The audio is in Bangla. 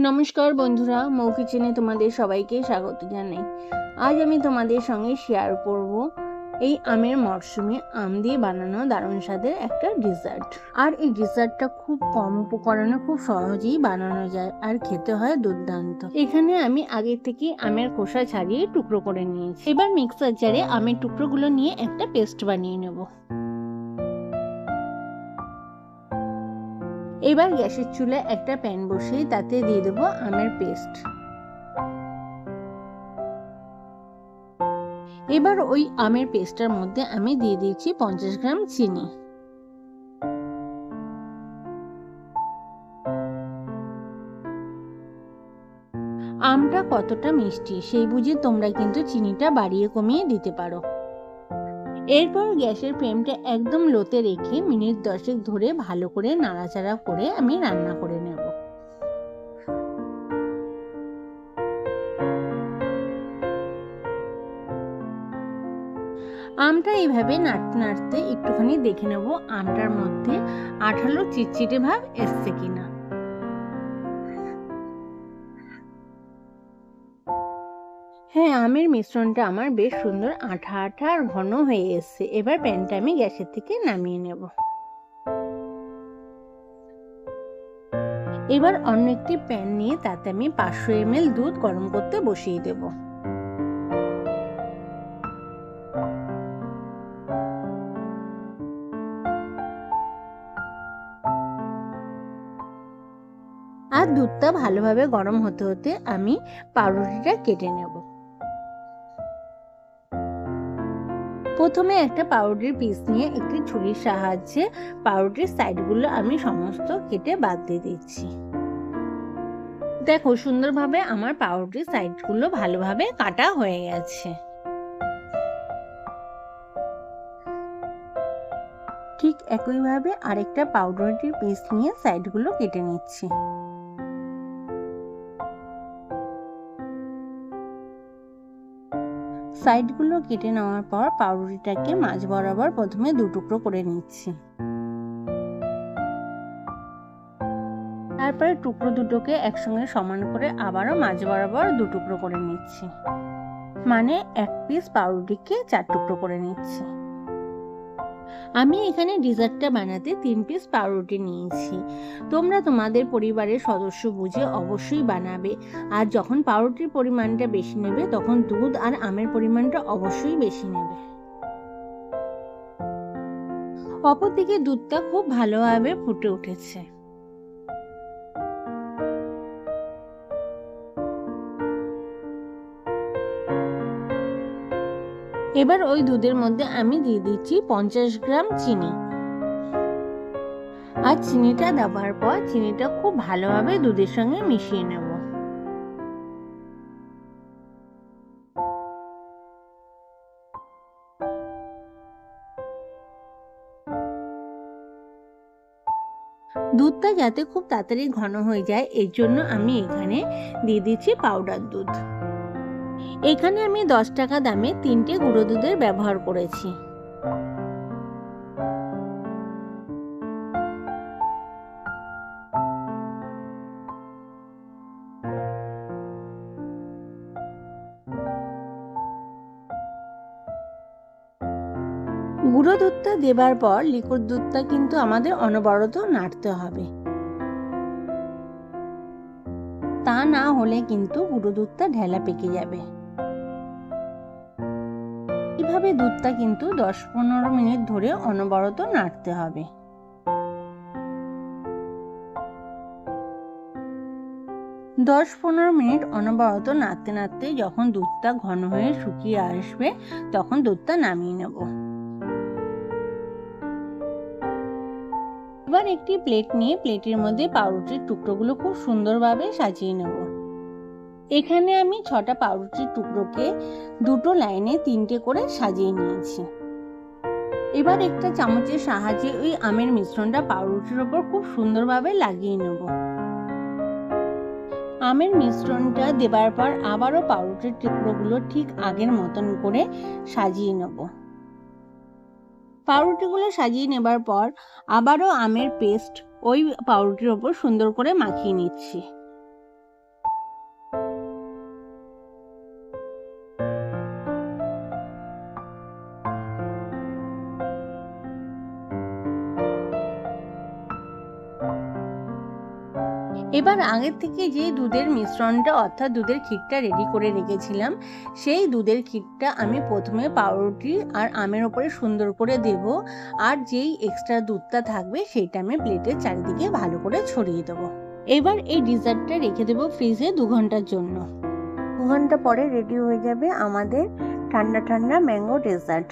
নমস্কার বন্ধুরা, মৌ কিচেনে তোমাদের সবাইকে স্বাগত জানাই। আজ আমি তোমাদের সঙ্গে শেয়ার করব এই আমের মরশুমে আম দিয়ে বানানো দারুণ স্বাদের একটা ডেজার্ট। আর এই ডেজার্টটা খুব কম উপকরণে খুব সহজেই বানানো যায় আর খেতে হয় দুর্দান্ত। এখানে আমি আগে থেকে আমের খোসা ছাড়িয়ে টুকরো করে নিয়েছি। এবার মিক্সার জারে আমের টুকরোগুলো নিয়ে একটা পেস্ট বানিয়ে নেব। এবার গ্যাসের চুলায় একটা প্যান বসিয়ে তাতে দিয়ে দেবো আমের পেস্ট। এবার ওই আমের পেস্টটার মধ্যে আমি দিয়ে দিচ্ছি 50 গ্রাম চিনি। আমটা কতটা মিষ্টি সেই বুঝে তোমরা কিন্তু চিনিটা বাড়িয়ে কমিয়ে দিতে পারো। এরপর গ্যাসের ফ্লেমটা একদম লোতে রেখে মিনিট 10 ধরে ভালো করে নাড়াচাড়া করে আমি রান্না করে নেব। আমটা এইভাবে নাড়তে নাড়তে একটুখানি দেখে নেব আমটার মধ্যে আঠালো চিটচিটে ভাব এসছে কিনা। হ্যাঁ, আমের মিশ্রণটা আমার বেশ সুন্দর আঠা আঠা আর ঘন হয়ে এসছে। এবার প্যানটা আমি গ্যাসের থেকে নামিয়ে নেব। এবার অন্য একটি প্যান নিয়ে তাতে আমি 500 ml দুধ গরম করতে বসিয়ে দেব। আর দুধটা ভালোভাবে গরম হতে হতে আমি পাউরুটিটা কেটে নেব। প্রথমে একটা পাউরুটির পিস নিয়ে একটি ছুরির সাহায্যে পাউরুটির সাইডগুলো আমি সমস্ত কেটে বাদ দিয়ে দিচ্ছি। দেখো সুন্দরভাবে আমার পাউরুটির সাইডগুলো ভালোভাবে কাটা হয়ে গেছে। ঠিক একইভাবে আরেকটা পাউরুটির পিস নিয়ে সাইডগুলো কেটে নিচ্ছি। সাইডগুলো কেটে নেওয়ার পর পাউরুটিটাকে মাঝ বরাবর প্রথমে 2 টুকরো করে নিচ্ছি। তারপরে টুকরো দুটোকে একসঙ্গে সমান করে আবারও মাঝ বরাবর 2 টুকরো করে নিচ্ছি। মানে 1 পিস পাউরুটিকে 4 টুকরো করে নিচ্ছি। আমি এখানে ডেজার্টটা বানাতে 3 পিস পাউরুটি নিয়েছি। তোমরা তোমাদের পরিবারের সদস্য বুঝে অবশ্যই বানাবে। আর যখন পাউরুটির পরিমাণটা বেশি নেবে তখন দুধ আর আমের পরিমাণটা অবশ্যই বেশি নেবে। অপরদিকে দুধটা খুব ভালোভাবে ফুটে উঠেছে। এবার ওই দুধের মধ্যে আমি দিয়ে দিচ্ছি 50 গ্রাম চিনি। আর চিনিটা দেওয়ার পর চিনিটা খুব ভালোভাবে দুধের সঙ্গে মিশিয়ে নেব। দুধটা যাতে খুব তাড়াতাড়ি ঘন হয়ে যায় এর জন্য আমি এখানে দিয়ে দিচ্ছি পাউডার দুধ। এখানে আমি 10 টাকা দামে 3টে গুঁড়ো দুধের ব্যবহার করেছি। গুঁড়ো দুধটা দেবার পর লিকুইড দুধটা কিন্তু আমাদের অনবরত নাড়তে হবে, তা না হলে কিন্তু গুঁড়ো দুধটা ঢেলা পেকে যাবে। এইভাবে দুধটা কিন্তু 10-15 মিনিট ধরে অনবরত নাড়তে হবে। দশ 15 মিনিট অনবরত নাড়তে নাড়তে যখন দুধটা ঘন হয়ে শুকিয়ে আসবে তখন দুধটা নামিয়ে নেব। এবার একটি প্লেট নিয়ে প্লেটের মধ্যে পাউরুটির টুকরোগুলো খুব সুন্দরভাবে সাজিয়ে নেব। এখানে আমি 6টা পাউরুটির টুকরোকে 2টো লাইনে 3টে করে সাজিয়ে নিয়েছি। এবার একটা চামচের সাহায্যে ওই আমের মিশ্রণটা পাউরুটির ওপর খুব সুন্দরভাবে লাগিয়ে নেব। আমের মিশ্রণটা দেবার পর আবারও পাউরুটির টুকরোগুলো ঠিক আগের মতন করে সাজিয়ে নেব। পাউরুটিগুলো সাজিয়ে নেবার পর আবারও আমের পেস্ট ওই পাউরুটির ওপর সুন্দর করে মাখিয়ে নিচ্ছি। এবার আগের থেকে যে দুধের মিশ্রণটা অর্থাৎ দুধের ক্ষীরটা রেডি করে রেখেছিলাম, সেই দুধের ক্ষীরটা আমি প্রথমে পাউরুটি আর আমের ওপরে সুন্দর করে দেব, আর যেই এক্সট্রা দুধটা থাকবে সেইটা আমি প্লেটের চারিদিকে ভালো করে ছড়িয়ে দেবো। এবার এই ডিজার্টটা রেখে দেবো ফ্রিজে 2 ঘন্টার জন্য। 2 ঘন্টা পরে রেডি হয়ে যাবে আমাদের ঠান্ডা ঠান্ডা ম্যাঙ্গো ডেজার্ট।